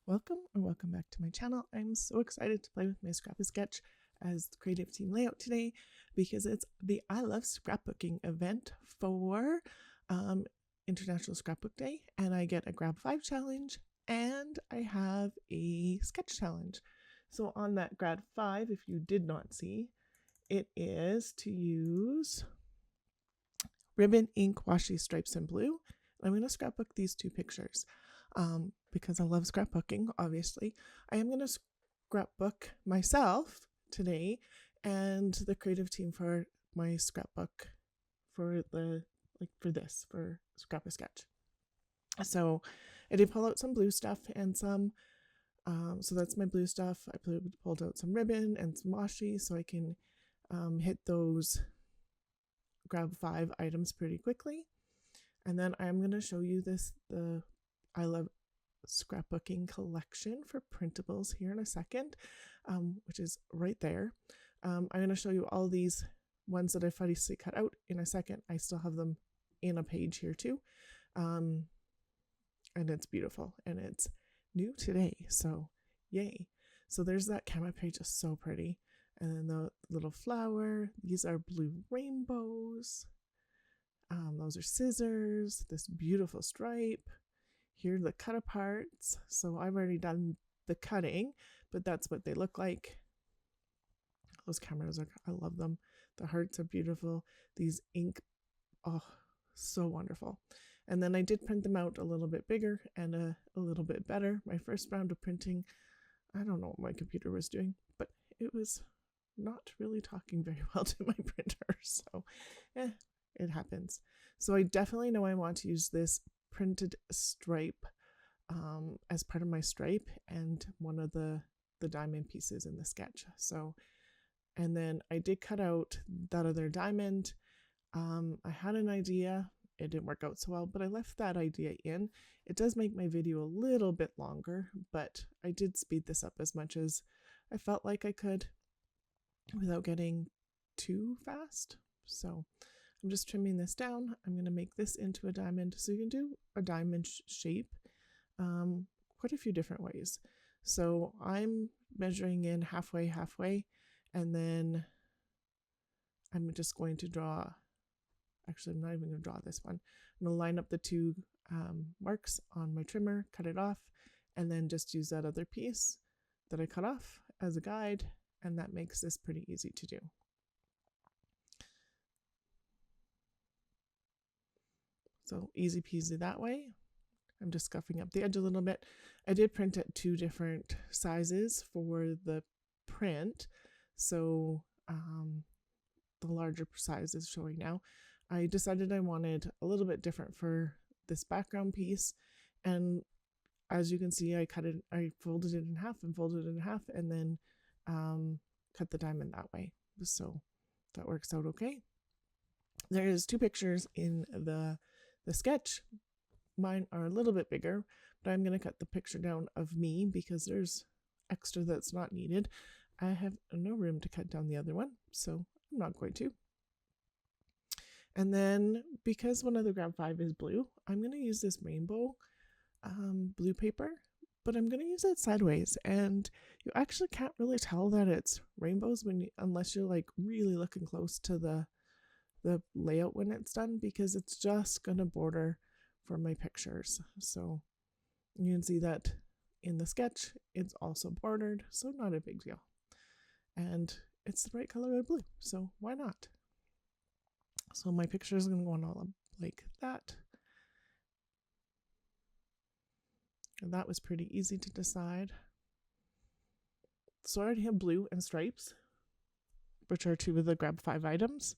Welcome or welcome back to my channel. I'm so excited to play with my Scrapbook Sketch as the creative team layout today because it's the I Love Scrapbooking event for International Scrapbook Day, and I get a Grab 5 challenge and I have a sketch challenge. So on that Grab 5, if you did not see, it is to use ribbon, ink, washi, stripes, and blue. I'm going to scrapbook these two pictures because I love scrapbooking, obviously. I am going to scrapbook myself today and the creative team for my scrapbook for Scrapbook Sketch. So I did pull out some blue stuff and some, so that's my blue stuff. I pulled out some ribbon and some washi so I can hit those Grab 5 items pretty quickly. And then I'm going to show you the I Love Scrapbooking collection for printables here in a second, which is right there. I'm going to show you all these ones that I've obviously cut out in a second. I still have them in a page here too. And it's beautiful and it's new today. So yay. So there's that camera page, is so pretty. And then the little flower, these are blue rainbows. Those are scissors, this beautiful stripe. Here are the cut aparts. So I've already done the cutting, but that's what they look like. Those cameras I love them. The hearts are beautiful. These ink, oh, so wonderful. And then I did print them out a little bit bigger and a little bit better. My first round of printing, I don't know what my computer was doing, but it was not really talking very well to my printer. So it happens. So I definitely know I want to use this printed stripe as part of my stripe and one of the diamond pieces in the sketch. So, and then I did cut out that other diamond. I had an idea. It didn't work out so well, but I left that idea in. It does make my video a little bit longer, but I did speed this up as much as I felt like I could without getting too fast. So I'm just trimming this down. I'm going to make this into a diamond. So you can do a diamond shape quite a few different ways. So I'm measuring in halfway, and then I'm just going to draw, actually I'm not even going to draw this one. I'm going to line up the two marks on my trimmer, cut it off, and then just use that other piece that I cut off as a guide, and that makes this pretty easy to do. So easy peasy that way. I'm just scuffing up the edge a little bit. I did print at 2 different sizes for the print. So the larger size is showing now. I decided I wanted a little bit different for this background piece. And as you can see, I folded it in half and folded it in half and then cut the diamond that way. So that works out okay. There's 2 pictures in the sketch. Mine are a little bit bigger, but I'm going to cut the picture down of me because there's extra that's not needed. I have no room to cut down the other one, so I'm not going to. And then because one of the Grab 5 is blue, I'm going to use this rainbow blue paper, but I'm going to use it sideways, and you actually can't really tell that it's rainbows unless you're like really looking close to the layout when it's done, because it's just going to border for my pictures. So you can see that in the sketch it's also bordered, so not a big deal, and it's the right color of blue, so why not? So my picture is going to go on all up like that, and that was pretty easy to decide. So I already have blue and stripes, which are 2 of the Grab 5 items.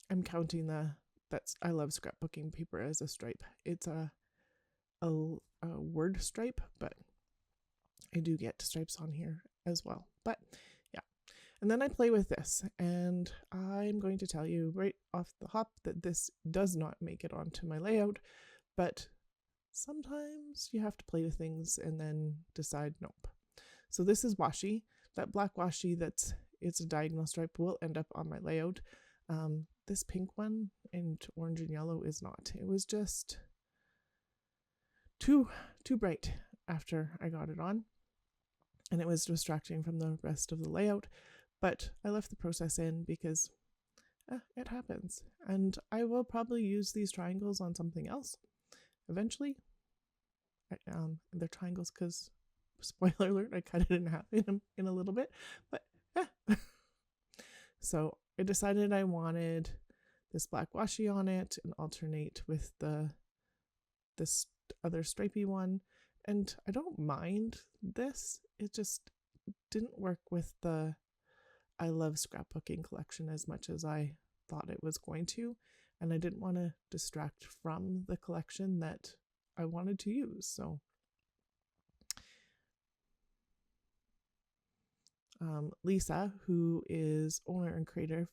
I'm counting that's I love scrapbooking paper as a stripe. It's a word stripe, but I do get stripes on here as well. But yeah, and then I play with this, and I'm going to tell you right off the hop that this does not make it onto my layout, but sometimes you have to play with things and then decide nope. So this is washi. That black washi it's a diagonal stripe will end up on my layout. This pink one and orange and yellow is not. It was just too bright after I got it on, and it was distracting from the rest of the layout. But I left the process in because it happens, and I will probably use these triangles on something else eventually. They're triangles because, spoiler alert, I cut it in half in a little bit, but so I decided I wanted this black washi on it and alternate with this other stripy one, and I don't mind this. It just didn't work with the I love scrapbooking collection as much as I thought it was going to, and I didn't want to distract from the collection that I wanted to use. So Lisa, who is owner and creator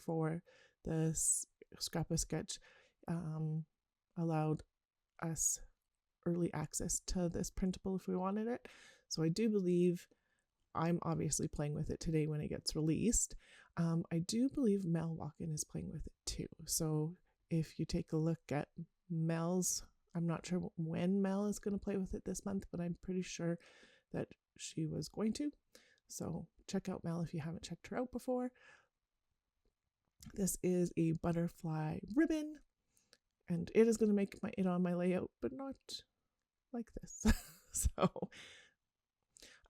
for the Scrapbook Sketch, allowed us early access to this printable if we wanted it. So I do believe I'm obviously playing with it today when it gets released. I do believe Mel Walken is playing with it too. So if you take a look at Mel's, I'm not sure when Mel is going to play with it this month, but I'm pretty sure that she was going to. So check out Mel if you haven't checked her out before. This is a butterfly ribbon, and it is going to make it on my layout, but not like this. So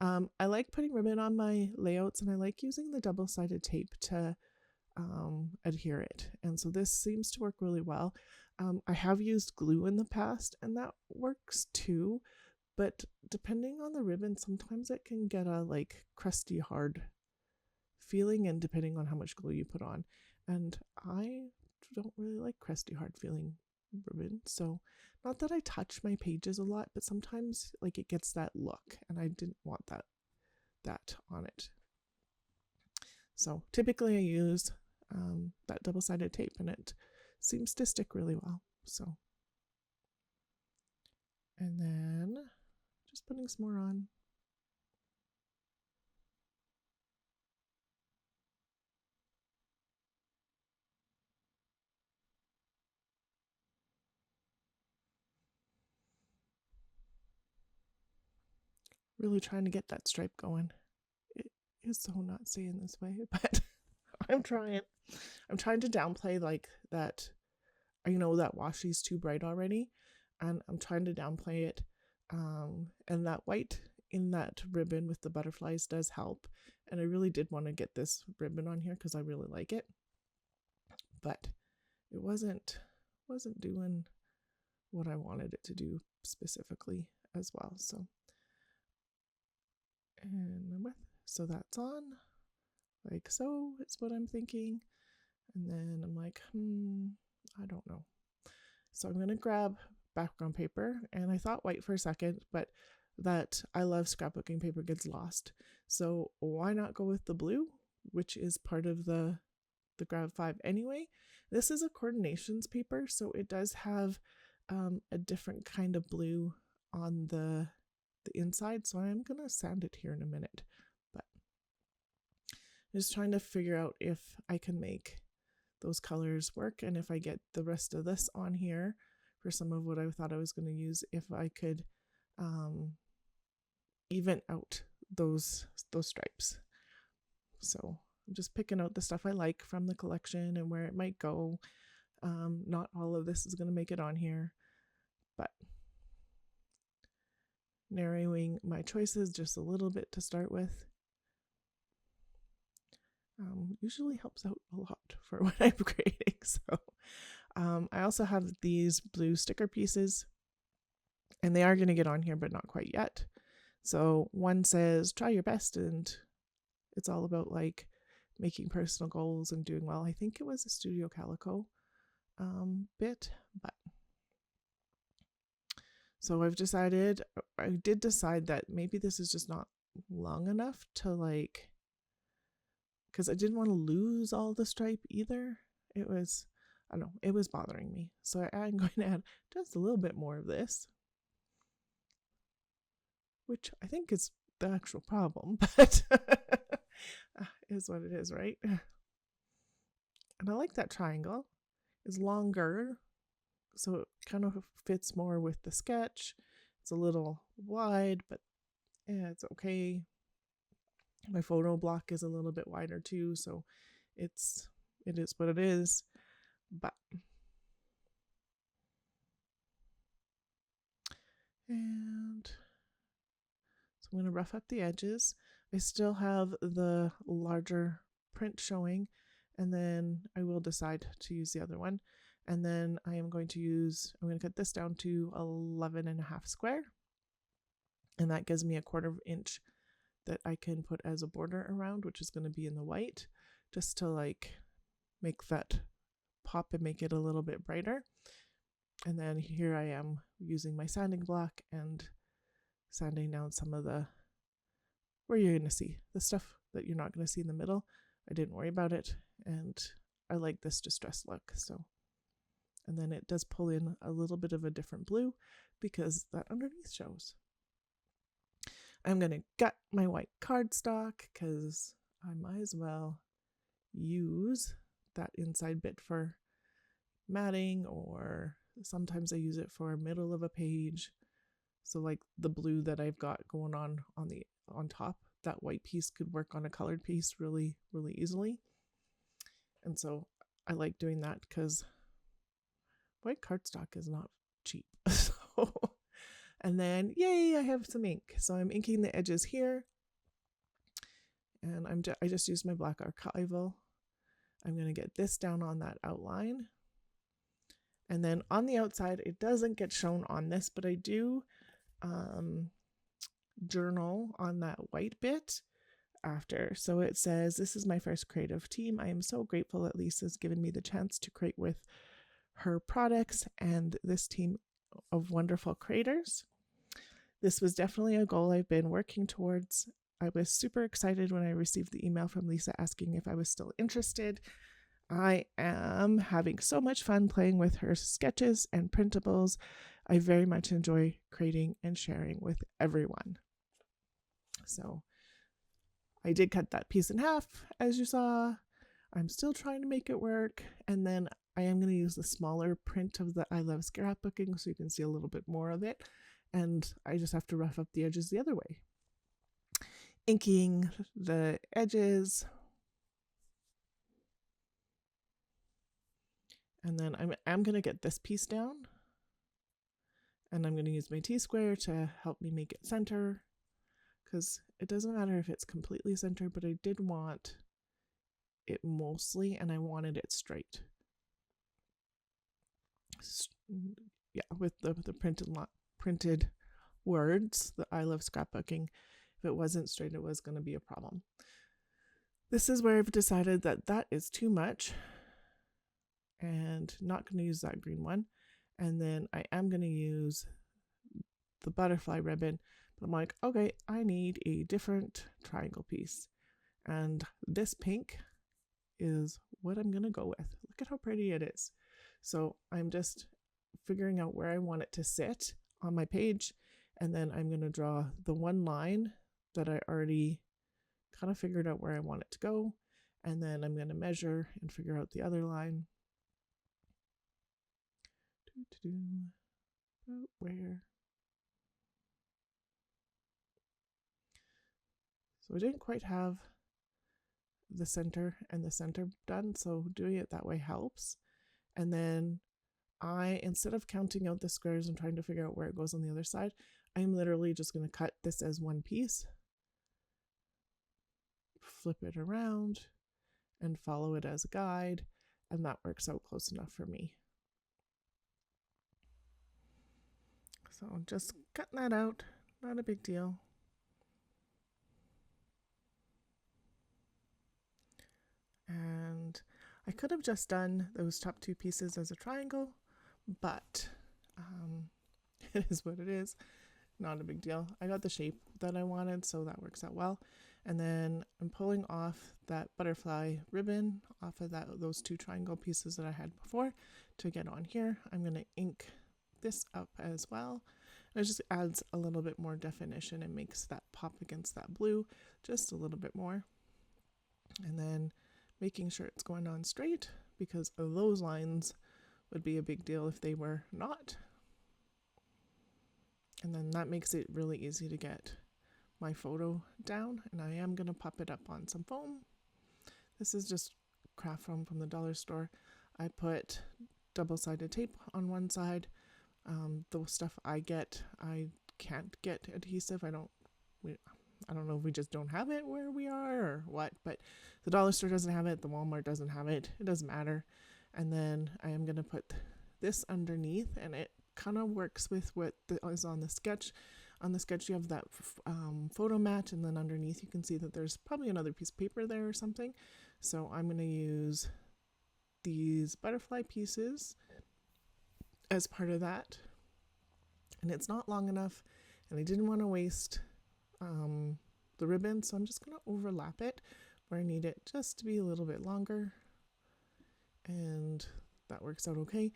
I like putting ribbon on my layouts, and I like using the double-sided tape to adhere it. And so this seems to work really well. I have used glue in the past, and that works too. But depending on the ribbon, sometimes it can get a like crusty, hard feeling, and depending on how much glue you put on. And I don't really like crusty, hard feeling ribbon. So not that I touch my pages a lot, but sometimes like it gets that look, and I didn't want that on it. So typically I use that double-sided tape, and it seems to stick really well. So, and then just putting some more on. Really trying to get that stripe going. It is so not saying this way, but I'm trying. I'm trying to downplay like that. I know that washi's too bright already, and I'm trying to downplay it. And that white in that ribbon with the butterflies does help. And I really did want to get this ribbon on here because I really like it, but it wasn't doing what I wanted it to do specifically as well. So, and so that's on like so. It's what I'm thinking. And then I'm like, I don't know. So I'm going to grab background paper, and I thought white for a second, but that I love scrapbooking paper gets lost. So why not go with the blue, which is part of the Grab 5 anyway. This is a coordinations paper, so it does have a different kind of blue on the inside. So I'm going to sand it here in a minute, but I'm just trying to figure out if I can make those colors work, and if I get the rest of this on here for some of what I thought I was going to use, if I could even out those stripes. So I'm just picking out the stuff I like from the collection and where it might go. Not all of this is going to make it on here, but narrowing my choices just a little bit to start with usually helps out a lot for what I'm creating. So I also have these blue sticker pieces, and they are going to get on here, but not quite yet. So one says, try your best, and it's all about like making personal goals and doing well. I think it was a Studio Calico bit, but so I did decide that maybe this is just not long enough to like, because I didn't want to lose all the stripe either. It was, I don't know, it was bothering me. So I'm going to add just a little bit more of this, which I think is the actual problem, but is what it is, right? And I like that triangle. It's longer, so it kind of fits more with the sketch. It's a little wide, but yeah, it's okay. My photo block is a little bit wider too, so it is what it is. But and so I'm going to rough up the edges. I still have the larger print showing, and then I will decide to use the other one. And then I'm going to cut this down to 11.5 square, and that gives me a 1/4 inch that I can put as a border around, which is going to be in the white, just to like make that pop and make it a little bit brighter. And then here I am using my sanding block and sanding down some of the where you're going to see the stuff that you're not going to see in the middle. I didn't worry about it, and I like this distressed look. So, and then it does pull in a little bit of a different blue because that underneath shows. I'm going to gut my white cardstock because I might as well use that inside bit for matting, or sometimes I use it for middle of a page. So like the blue that I've got going on top, that white piece could work on a colored piece really, really easily. And so I like doing that because white cardstock is not cheap. So, and then yay, I have some ink. So I'm inking the edges here, and I just used my black archival. I'm going to get this down on that outline. And then on the outside, it doesn't get shown on this, but I do journal on that white bit after. So it says, "This is my first creative team. I am so grateful that Lisa's given me the chance to create with her products and this team of wonderful creators. This was definitely a goal I've been working towards. I was super excited when I received the email from Lisa asking if I was still interested. I am having so much fun playing with her sketches and printables. I very much enjoy creating and sharing with everyone." So I did cut that piece in half, as you saw. I'm still trying to make it work. And then I am going to use the smaller print of the I Love Scrapbooking so you can see a little bit more of it. And I just have to rough up the edges the other way. Inking the edges. And then I'm going to get this piece down. And I'm going to use my T-square to help me make it center, because it doesn't matter if it's completely centered, but I did want it mostly, and I wanted it straight. Yeah, with the printed words, the I Love Scrapbooking. If it wasn't straight, it was going to be a problem. This is where I've decided that is too much, and not going to use that green one. And then I am going to use the butterfly ribbon, but I'm like, okay, I need a different triangle piece. And this pink is what I'm going to go with. Look at how pretty it is. So I'm just figuring out where I want it to sit on my page. And then I'm going to draw the one line that I already kind of figured out where I want it to go. And then I'm going to measure and figure out the other line. Where? So I didn't quite have the center and the center done, so doing it that way helps. And then instead of counting out the squares and trying to figure out where it goes on the other side, I'm literally just going to cut this as one piece, flip it around, and follow it as a guide, and that works out close enough for me. So just cutting that out, not a big deal. And I could have just done those top two pieces as a triangle, but it is what it is. Not a big deal. I got the shape that I wanted, so that works out well. And then I'm pulling off that butterfly ribbon off of those two triangle pieces that I had before to get on here. I'm going to ink this up as well. And it just adds a little bit more definition and makes that pop against that blue just a little bit more. And then making sure it's going on straight, because those lines would be a big deal if they were not. And then that makes it really easy to get my photo down, and I am going to pop it up on some foam. This is just craft foam from the dollar store. I put double-sided tape on one side. The stuff I get, I can't get adhesive. I don't know if we just don't have it where we are or what, but the dollar store doesn't have it, the Walmart doesn't have it. It doesn't matter. And then I am going to put this underneath, and it kind of works with what is on the sketch. On the sketch, you have that photo mat, and then underneath you can see that there's probably another piece of paper there or something. So I'm going to use these butterfly pieces as part of that. And it's not long enough, and I didn't want to waste the ribbon, so I'm just going to overlap it where I need it just to be a little bit longer. And that works out okay.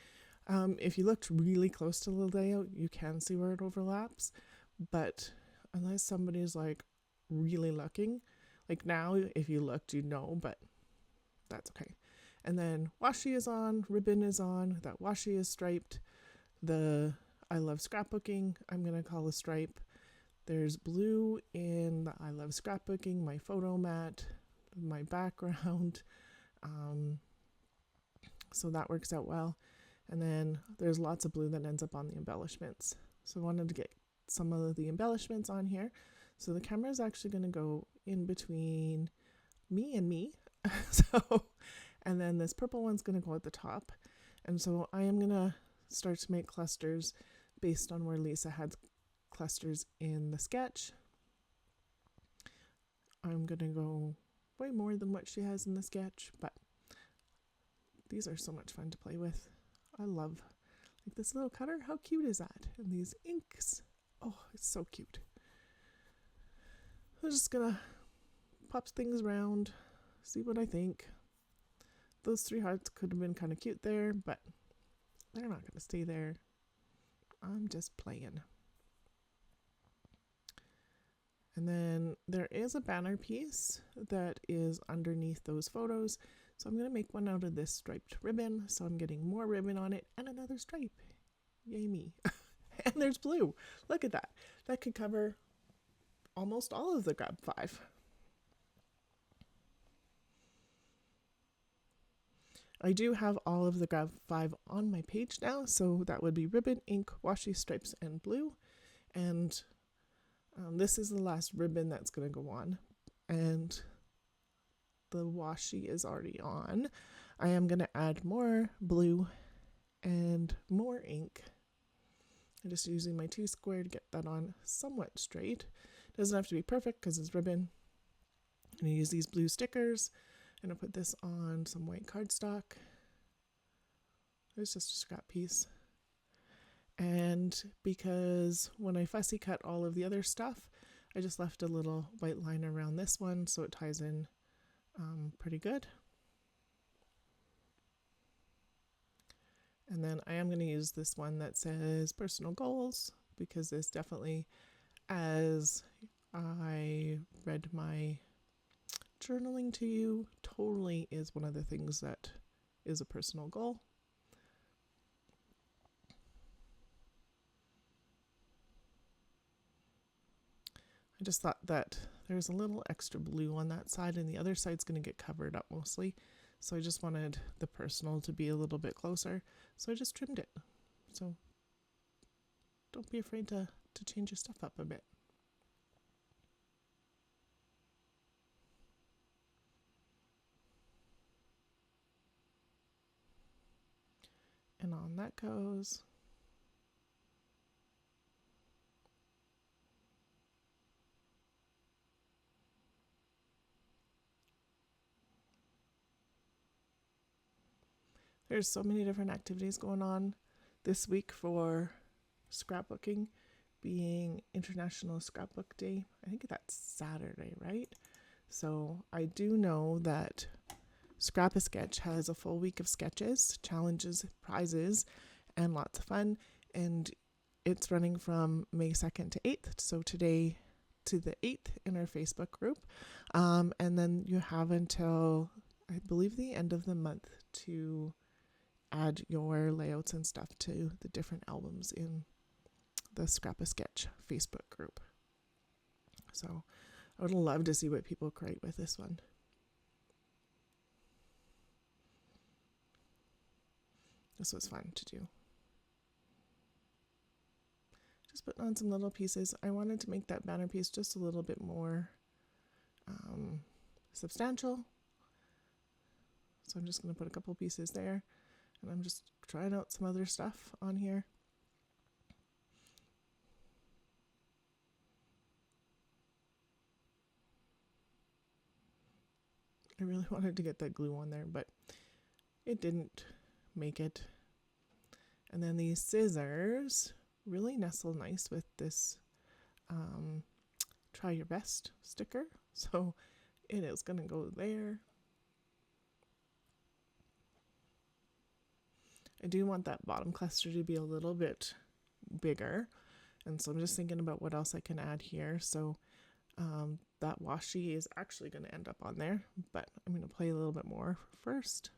If you looked really close to the layout, you can see where it overlaps. But unless somebody's like really looking, like now if you looked you'd know, but that's okay. And then washi is on, ribbon is on, that washi is striped. The I love scrapbooking, I'm going to call a stripe. There's blue in the I love scrapbooking, my photo mat, my background. So that works out well. And then there's lots of blue that ends up on the embellishments. So I wanted to get some of the embellishments on here. So the camera is actually going to go in between me and me. And then this purple one's going to go at the top. And so I am going to start to make clusters based on where Lisa had clusters in the sketch. I'm going to go way more than what she has in the sketch, but these are so much fun to play with. I love like this little cutter. How cute is that? And these inks. Oh, it's so cute. I'm just gonna pop things around, see what I think. Those 3 hearts could have been kind of cute there, but they're not gonna stay there. I'm just playing. And then there is a banner piece that is underneath those photos. So I'm going to make one out of this striped ribbon. So I'm getting more ribbon on it and another stripe. Yay me. And there's blue. Look at that. That could cover almost all of the Grab 5. I do have all of the Grab 5 on my page now. So that would be ribbon, ink, washi, stripes, and blue. And this is the last ribbon that's going to go on. And the washi is already on. I am going to add more blue and more ink. I'm just using my 2 square to get that on somewhat straight. It doesn't have to be perfect because it's ribbon. I'm going to use these blue stickers. I'm going to put this on some white cardstock. It's just a scrap piece. And because when I fussy cut all of the other stuff, I just left a little white line around this one so it ties in pretty good. And then I am going to use this one that says personal goals, because this definitely, as I read my journaling to you, totally is one of the things that is a personal goal. I just thought that there's a little extra blue on that side, and the other side's going to get covered up mostly. So I just wanted the personal to be a little bit closer. So I just trimmed it. So don't be afraid to change your stuff up a bit. And on that goes. There's so many different activities going on this week for scrapbooking, being International Scrapbook Day. I think that's Saturday, right? So I do know that Scrap a Sketch has a full week of sketches, challenges, prizes, and lots of fun. And it's running from May 2nd to 8th. So today to the 8th in our Facebook group. And then you have until, I believe, the end of the month to add your layouts and stuff to the different albums in the Scrap a Sketch Facebook group. So I would love to see what people create with this one. This was fun to do. Just putting on some little pieces. I wanted to make that banner piece just a little bit more substantial. So I'm just going to put a couple pieces there, and I'm just trying out some other stuff on here. I really wanted to get that glue on there, but it didn't make it. And then these scissors really nestle nice with this try your best sticker. So it is going to go there. I do want that bottom cluster to be a little bit bigger. And so I'm just thinking about what else I can add here. So that washi is actually going to end up on there, but I'm going to play a little bit more first.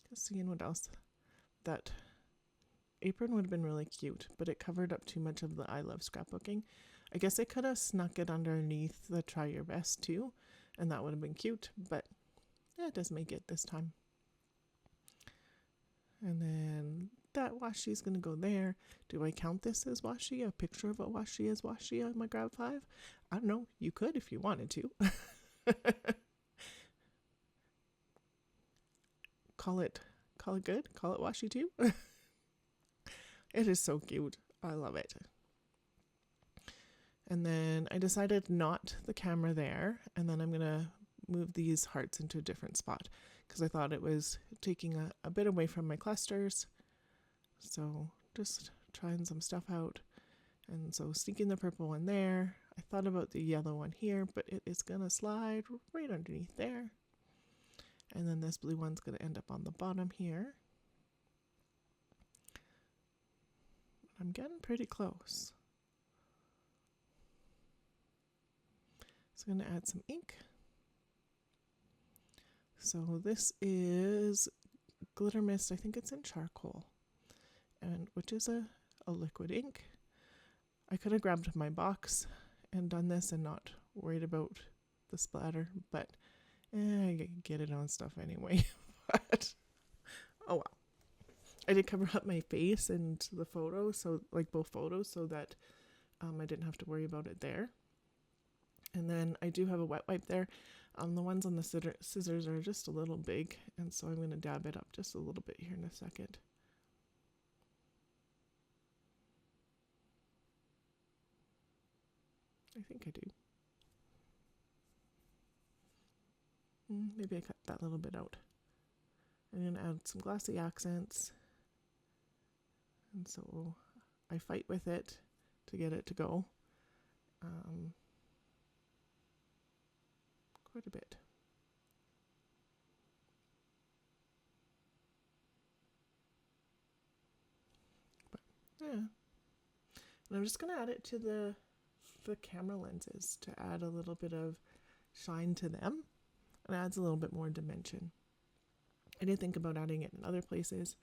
Just seeing what else. That apron would have been really cute, but it covered up too much of the I love scrapbooking. I guess I could have snuck it underneath the try your best too, and that would have been cute, but yeah, it does make it this time. And then that washi is going to go there. Do I count this as washi? A picture of a washi as washi on my Grab 5? I don't know. You could if you wanted to. Call it good. Call it washi too. It is so cute. I love it. And then I decided not the camera there, and then I'm going to move these hearts into a different spot because I thought it was taking a bit away from my clusters. So just trying some stuff out. And so sneaking the purple one there. I thought about the yellow one here, but it is going to slide right underneath there. And then this blue one's going to end up on the bottom here. I'm getting pretty close. So I'm going to add some ink. So this is Glitter Mist. I think it's in charcoal, and which is a liquid ink. I could have grabbed my box and done this and not worried about the splatter, but I get it on stuff anyway. But oh well. I did cover up my face and the photo, so like both photos, so that I didn't have to worry about it there. And then I do have a wet wipe there. The ones on the scissors are just a little big, and so I'm going to dab it up just a little bit here in a second. I think I do. Maybe I cut that little bit out. I'm going to add some glossy accents. And so I fight with it to get it to go. Quite a bit. But yeah. And I'm just going to add it to the camera lenses to add a little bit of shine to them. And adds a little bit more dimension. I did think about adding it in other places.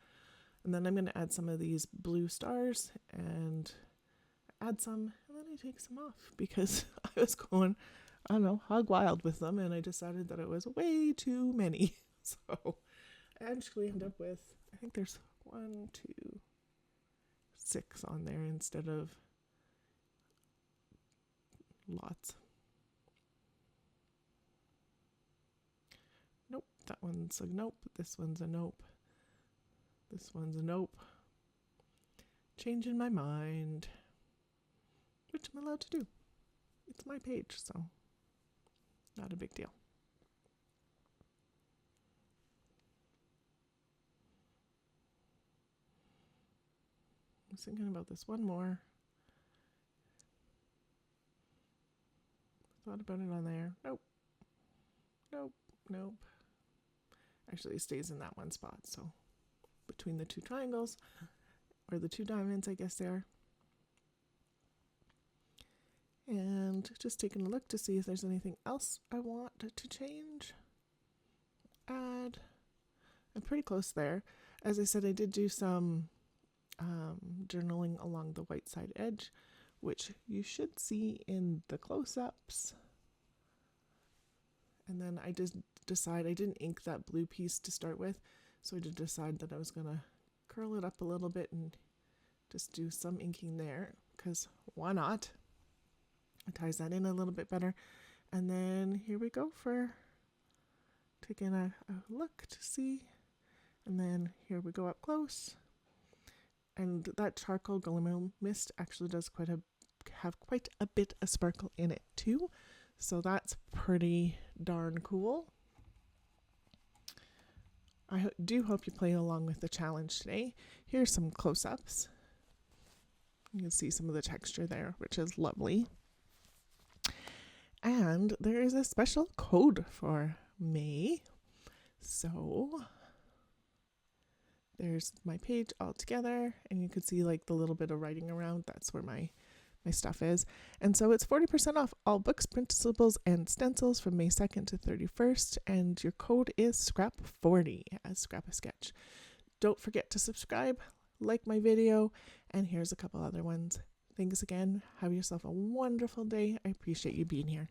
And then I'm going to add some of these blue stars and add some, and then I take some off because I was going, I don't know, hog wild with them, and I decided that it was way too many. So I actually end up with, I think there's 1, 2, 6 on there instead of lots. Nope, that one's a nope, this one's a nope. This one's a nope. Changing my mind. Which I'm allowed to do. It's my page, so not a big deal. I was thinking about this one more. Thought about it on there. Nope. Nope. Nope. Actually, it stays in that one spot, so between the 2 triangles, or the 2 diamonds, I guess they are. And just taking a look to see if there's anything else I want to change. Add. I'm pretty close there. As I said, I did do some journaling along the white side edge, which you should see in the close-ups. And then I did decide, I didn't ink that blue piece to start with, so I did decide that I was going to curl it up a little bit and just do some inking there, because why not? It ties that in a little bit better. And then here we go for taking a look to see. And then here we go up close. And that charcoal glimmer mist actually does have quite a bit of sparkle in it too. So that's pretty darn cool. I do hope you play along with the challenge today. Here's some close-ups. You can see some of the texture there, which is lovely. And there is a special code for May. So there's my page all together, and you can see like the little bit of writing around. That's where my stuff is. And so it's 40% off all books, printables, and stencils from May 2nd to 31st. And your code is SCRAP40 as Scrap a Sketch. Don't forget to subscribe, like my video, and here's a couple other ones. Thanks again. Have yourself a wonderful day. I appreciate you being here.